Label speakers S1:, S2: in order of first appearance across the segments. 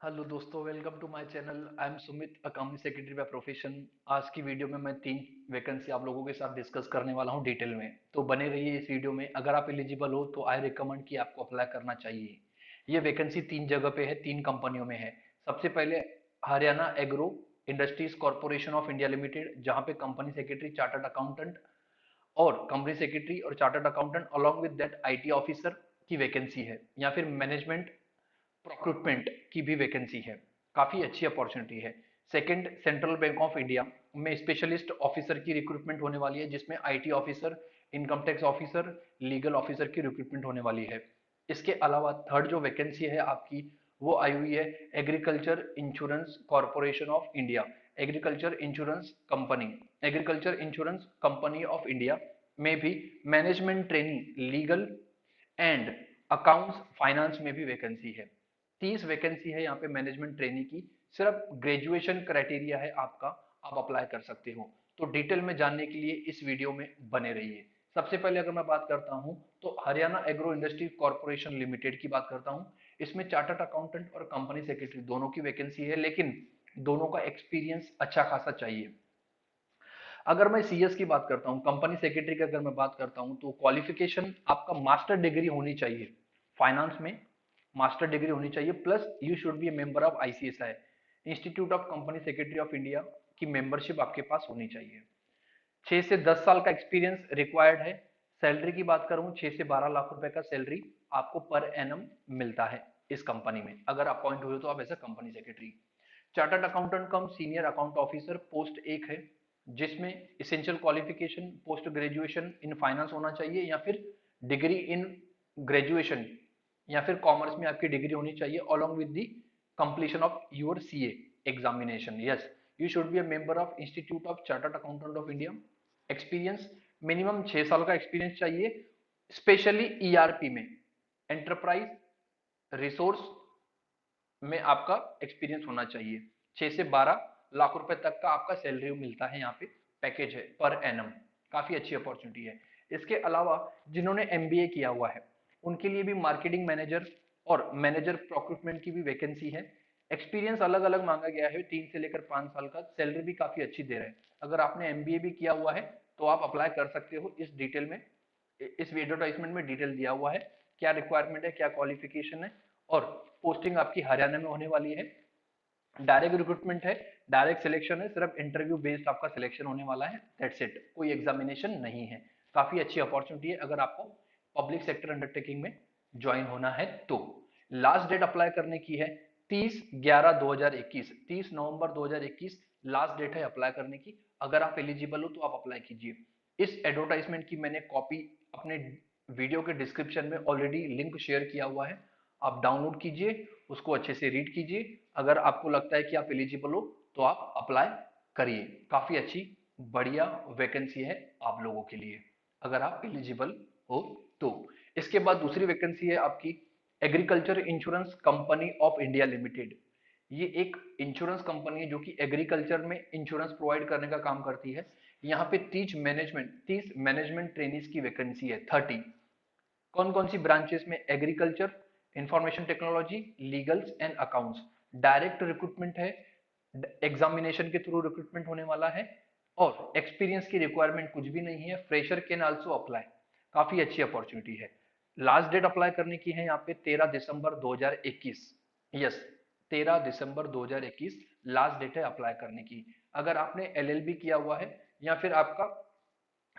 S1: Hello दोस्तों, welcome to my channel. I am Sumit, a company secretary by profession. आज की video में मैं 3 वैकेंसी आप लोगों के साथ डिस्कस करने वाला हूं डिटेल में, तो बने रहिए इस वीडियो में। अगर आप एलिजिबल हो तो आई रिकमेंड कि आपको अप्लाई करना चाहिए। ये वैकेंसी 3 जगह पे है, 3 कंपनियों में है। सबसे पहले Haryana agro industries corporation of India limited, जहाँ पे कंपनी सेक्रेटरी, चार्टर्ड अकाउंटेंट और कंपनी सेक्रेटरी और chartered accountant along with that IT officer की वैकेंसी है, या फिर मैनेजमेंट प्रोक्रूटमेंट की भी वैकेंसी है। काफी अच्छी अपॉर्चुनिटी है। Second, central bank of India में स्पेशलिस्ट ऑफिसर की रिक्रूटमेंट होने वाली है, जिसमें IT officer, income tax officer, legal officer की रिक्रूटमेंट होने वाली है। इसके अलावा थर्ड जो वैकेंसी है आपकी, वो आई हुई है agriculture insurance corporation of India, agriculture insurance company, agriculture insurance company of India में भी management trainee, legal and accounts finance में भी वैकेंसी है। 30 वैकेंसी है यहाँ पे मैनेजमेंट ट्रेनी की। सिर्फ ग्रेजुएशन क्राइटेरिया है आपका, आप अप्लाई कर सकते हो। तो डिटेल में जानने के लिए इस वीडियो में बने रहिए। सबसे पहले अगर मैं बात करता हूँ तो Haryana agro industry corporation limited की बात करता हूँ। इसमें चार्टर्ड अकाउंटेंट और कंपनी सेक्रेटरी दोनों की वैकेंसी है, लेकिन दोनों का एक्सपीरियंस अच्छा खासा चाहिए। अगर मैं सीएस की बात करता हूँ, कंपनी सेक्रेटरी की अगर मैं बात करता हूँ, तो क्वालिफिकेशन आपका मास्टर डिग्री होनी चाहिए। फाइनेंस में मास्टर डिग्री होनी चाहिए, plus you should be A member of ICSI, institute of company secretary of India की मेंबरशिप आपके पास होनी चाहिए। 6 से 10 साल का एक्सपीरियंस रिक्वायर्ड है। सैलरी की बात करूं, 6 से 12 लाख रुपए का सैलरी आपको पर एनम मिलता है इस कंपनी में, अगर अपॉइंट हुए तो आप as a company secretary. Chartered accountant cum senior account officer post एक है, जिसमें essential qualification post graduation in finance होना चाहिए, या फिर डिग्री इन ग्रेजुएशन, या फिर कॉमर्स में आपकी डिग्री होनी चाहिए along with the completion of your CA examination. Yes, you should be a member of institute of chartered accountant of India. Experience minimum 6 साल का एक्सपीरियंस चाहिए, स्पेशली ईआरपी में, एंटरप्राइज रिसोर्स में आपका एक्सपीरियंस होना चाहिए। 6 से 12 लाख रुपए तक का आपका सैलरी मिलता है, यहाँ पे पैकेज है पर एनम। काफी अच्छी अपॉर्चुनिटी है। इसके अलावा जिन्होंने एमबीए किया हुआ है उनके लिए भी मार्केटिंग मैनेजर और मैनेजर प्रोक्रूटमेंट की भी वैकेंसी है। एक्सपीरियंस अलग अलग मांगा गया है, 3 से लेकर 5 साल का। सैलरी भी काफी अच्छी दे रहे हैं। अगर आपने एमबीए भी किया हुआ है तो आप अप्लाई कर सकते हो। इस डिटेल में, इस एडवर्टाइजमेंट में डिटेल दिया हुआ है, क्या रिक्वायरमेंट है, क्या क्वालिफिकेशन है, और पोस्टिंग आपकी हरियाणा में होने वाली है। डायरेक्ट रिक्रूटमेंट है, डायरेक्ट सिलेक्शन है, सिर्फ इंटरव्यू बेस्ड आपका सिलेक्शन होने वाला है, दैट्स इट, कोई एग्जामिनेशन नहीं है। काफी अच्छी अपॉर्चुनिटी है अगर आपको पब्लिक सेक्टर अंडरटेकिंग में ज्वाइन होना है तो। लास्ट डेट अप्लाई करने की है 30/11/2021, 30 नवंबर 2021 लास्ट डेट है अप्लाई करने की। अगर आप एलिजिबल हो तो आप अप्लाई कीजिए। इस एडवर्टाइजमेंट की मैंने कॉपी अपने वीडियो के डिस्क्रिप्शन में ऑलरेडी लिंक शेयर किया हुआ है, आप डाउनलोड कीजिए, उसको अच्छे से रीड कीजिए। अगर आपको लगता है कि आप एलिजिबल हो तो आप अप्लाई करिए। काफी अच्छी बढ़िया वैकेंसी है आप लोगों के लिए, अगर आप एलिजिबल हो तो। इसके बाद दूसरी वैकेंसी है आपकी agriculture insurance company of India limited. ये एक इंश्योरेंस कंपनी है जो कि एग्रीकल्चर में इंश्योरेंस प्रोवाइड करने का काम करती है। यहाँ पे 30 मैनेजमेंट ट्रेनीज की वैकेंसी है, 30। कौन कौन सी ब्रांचेस में? Agriculture, information technology, legals and accounts. Direct recruitment है, एग्जामिनेशन के थ्रू रिक्रूटमेंट होने वाला है, और एक्सपीरियंस की रिक्वायरमेंट कुछ भी नहीं है। Fresher can also apply. काफी अच्छी अपॉर्चुनिटी है। लास्ट डेट अप्लाई करने की है यहाँ पे 13 दिसंबर 2021। यस, 13 दिसंबर 2021 लास्ट डेट है अप्लाई करने की। अगर आपने एलएलबी किया हुआ है, या फिर आपका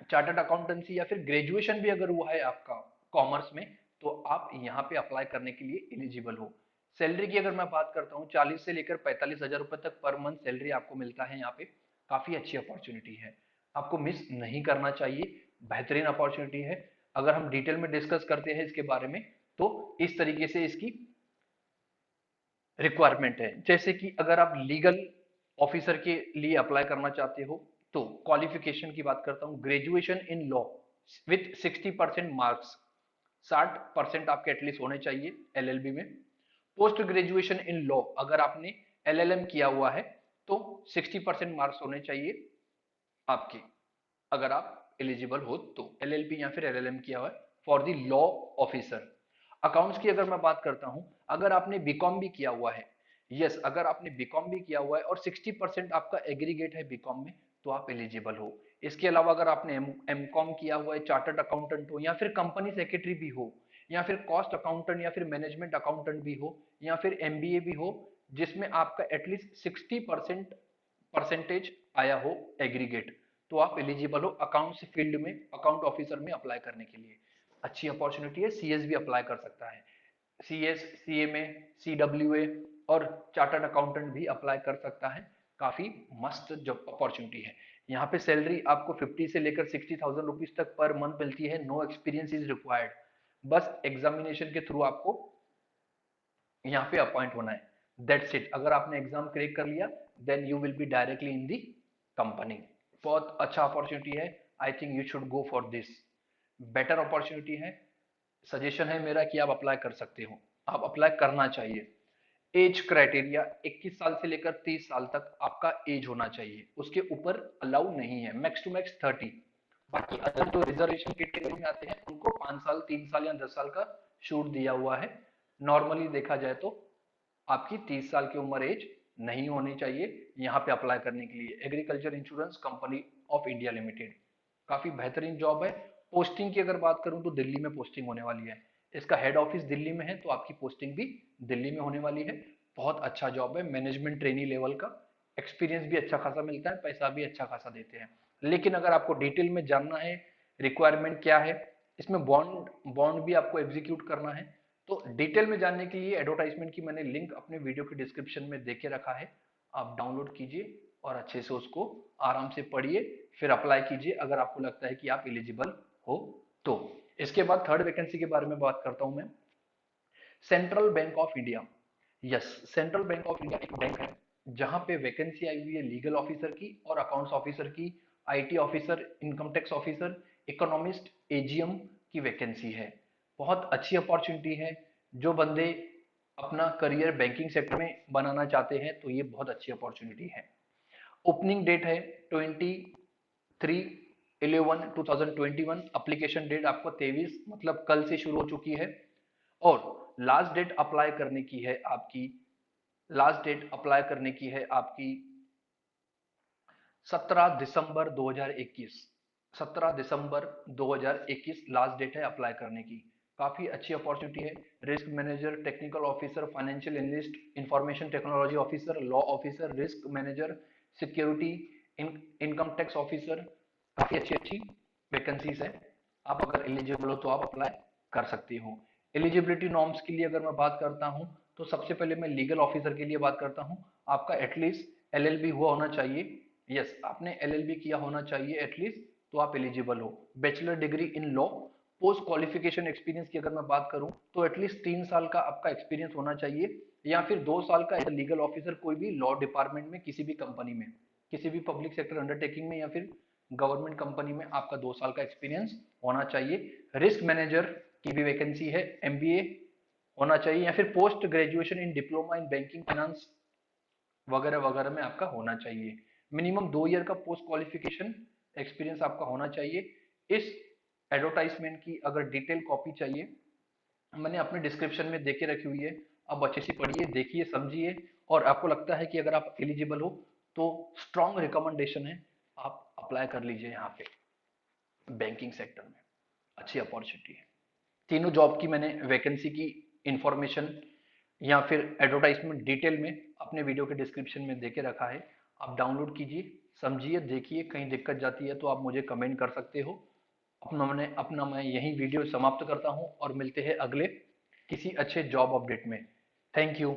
S1: चार्टर्ड अकाउंटेंसी, या फिर ग्रेजुएशन भी अगर हुआ है आपका कॉमर्स में, तो आप यहाँ पे अप्लाई करने के लिए एलिजिबल हो। सैलरी की अगर मैं बात करता हूँ, 40 से लेकर 45 हजार रुपए तक पर मंथ सैलरी आपको मिलता है यहाँ पे। काफी अच्छी अपॉर्चुनिटी है, आपको मिस नहीं करना चाहिए। बेहतरीन अपॉर्चुनिटी है। अगर हम डिटेल में डिस्कस करते हैं इसके बारे में, तो इस तरीके से इसकी रिक्वायरमेंट है। जैसे कि अगर आप लीगल ऑफिसर के लिए अप्लाई करना चाहते हो, तो क्वालिफिकेशन की बात करता हूं, graduation in law with 60% marks, 60% आपके एटलीस्ट होने चाहिए एलएलबी में। पोस्ट ग्रेजुएशन इन लॉ, अगर आपने एलएलएम किया हुआ है तो 60% मार्क्स होने चाहिए आपके, अगर आप एलिजिबल हो तो। एलएलबी या फिर एलएलएम किया हुआ है for the law officer. Accounts की अगर मैं बात करता हूं, अगर आपने बीकॉम भी किया हुआ है, यस, अगर आपने बीकॉम भी किया हुआ है और 60% आपका एग्रीगेट है बीकॉम में, तो आप एलिजिबल हो। इसके अलावा अगर आपने एमकॉम किया हुआ है, चार्टर्ड अकाउंटेंट हो, या फिर कंपनी सेक्रेटरी भी हो, या फिर कॉस्ट अकाउंटेंट या फिर मैनेजमेंट अकाउंटेंट भी हो, या फिर एमबीए भी हो, जिसमें आपका एटलीस्ट 60% परसेंटेज आया हो एग्रीगेट, तो आप एलिजिबल हो अकाउंट्स फील्ड में, अकाउंट ऑफिसर में अप्लाई करने के लिए। अच्छी अपॉर्चुनिटी है। सीएस भी अप्लाई कर सकता है, सीएस, सीएमए, सीडब्ल्यूए और चार्टर्ड अकाउंटेंट भी अप्लाई कर सकता है। काफी मस्त जॉब अपॉर्चुनिटी है। यहाँ पे सैलरी आपको 50 से लेकर 60,000 रुपीज तक पर मंथ मिलती है। नो एक्सपीरियंस इज रिक्वायर्ड, बस एग्जामिनेशन के थ्रू आपको यहाँ पे अपॉइंट होना है। That's it. अगर आपने एग्जाम क्रैक कर लिया, then you will be directly in the company. बहुत अच्छा अपॉर्चुनिटी है। I think you should go for this. Better opportunity है। सजेशन है मेरा कि आप अप्लाई कर सकते हो, आप अप्लाई करना चाहिए। एज क्राइटेरिया 21 साल से लेकर 30 साल तक आपका एज होना चाहिए, उसके ऊपर अलाउ नहीं है। Max to max 30। बाकी अदर जो रिजर्वेशन कैटेगरी में आते हैं उनको 5 साल, 3 साल या 10 साल का छूट दिया हुआ है। नॉर्मली देखा जाए तो आपकी 30 साल की उम्र एज नहीं होनी चाहिए यहाँ पे अप्लाई करने के लिए। Agriculture insurance company of India limited, काफी बेहतरीन जॉब है। पोस्टिंग की अगर बात करूं तो दिल्ली में पोस्टिंग होने वाली है। इसका हेड ऑफिस दिल्ली में है, तो आपकी पोस्टिंग भी दिल्ली में होने वाली है। बहुत अच्छा जॉब है, मैनेजमेंट ट्रेनी लेवल का। एक्सपीरियंस भी अच्छा खासा मिलता है, पैसा भी अच्छा खासा देते हैं। लेकिन अगर आपको डिटेल में जानना है रिक्वायरमेंट क्या है, इसमें बॉन्ड बॉन्ड भी आपको एग्जीक्यूट करना है, तो डिटेल में जानने के लिए एडवर्टाइजमेंट की मैंने लिंक अपने वीडियो के डिस्क्रिप्शन में देके रखा है। आप डाउनलोड कीजिए और अच्छे से उसको आराम से पढ़िए, फिर अप्लाई कीजिए अगर आपको लगता है कि आप एलिजिबल हो तो। इसके बाद थर्ड वैकेंसी के बारे में बात करता हूं मैं। Central bank of India. Yes, central bank of India एक बैंक है जहां पे वैकेंसी आई हुई है लीगल ऑफिसर की और अकाउंट्स ऑफिसर की, IT officer, income tax officer, economist, AGM की वैकेंसी है। बहुत अच्छी अपॉर्चुनिटी है। जो बंदे अपना करियर बैंकिंग सेक्टर में बनाना चाहते हैं तो ये बहुत अच्छी अपॉर्चुनिटी है। ओपनिंग डेट है 23/11/2021। एप्लीकेशन डेट आपको 23 मतलब कल से शुरू हो चुकी है। और लास्ट डेट अप्लाई करने की है आपकी, लास्ट डेट अप्लाई करने की है आपकी 17 दिसंबर 2021। 17 दिसंबर 2021 लास्ट डेट है अप्लाई करने की। काफी अच्छी अपॉर्चुनिटी है। Risk manager, technical officer, financial analyst, information technology officer, law officer, risk manager, security, income tax officer, काफी अच्छी अच्छी वैकेंसीज है। आप अगर एलिजिबल हो तो आप अप्लाई कर सकते हो। एलिजिबिलिटी नॉर्म्स के लिए अगर मैं बात करता हूं, तो सबसे पहले मैं लीगल ऑफिसर के लिए बात करता हूं। आपका एटलीस्ट एलएलबी हुआ होना चाहिए। यस, आपने एलएलबी किया होना चाहिए एटलीस्ट, तो आप एलिजिबल हो। Bachelor degree in law. Post qualification experience की अगर मैं बात करूं तो एटलीस्ट 3 साल का आपका एक्सपीरियंस होना चाहिए, या फिर 2 साल का एज लीगल ऑफिसर कोई भी लॉ डिपार्टमेंट में, किसी भी कंपनी में, किसी भी पब्लिक सेक्टर अंडरटेकिंग में या फिर गवर्नमेंट कंपनी में आपका 2 साल का एक्सपीरियंस होना चाहिए। रिस्क मैनेजर की भी वैकेंसी है, एमबीए होना चाहिए, या फिर post graduation in diploma in banking finance वगैरह वगैरह में आपका होना चाहिए। मिनिमम 2 ईयर का पोस्ट क्वालिफिकेशन एक्सपीरियंस आपका होना चाहिए। इस एडवर्टाइजमेंट की अगर डिटेल कॉपी चाहिए, मैंने अपने डिस्क्रिप्शन में देके रखी हुई है। आप अच्छे से पढ़िए, देखिए, समझिए, और आपको लगता है कि अगर आप एलिजिबल हो तो स्ट्रॉन्ग रिकमेंडेशन है, आप अप्लाई कर लीजिए यहाँ पे बैंकिंग सेक्टर में। अच्छी अपॉर्चुनिटी है। तीनों जॉब की मैंने वैकेंसी की इंफॉर्मेशन या फिर एडवर्टाइजमेंट डिटेल में अपने वीडियो के डिस्क्रिप्शन में देके रखा है। आप डाउनलोड कीजिए, समझिए, देखिए, कहीं दिक्कत जाती है तो आप मुझे कमेंट कर सकते हो। अपना मैं यही वीडियो समाप्त करता हूं और मिलते हैं अगले किसी अच्छे जॉब अपडेट में। Thank you.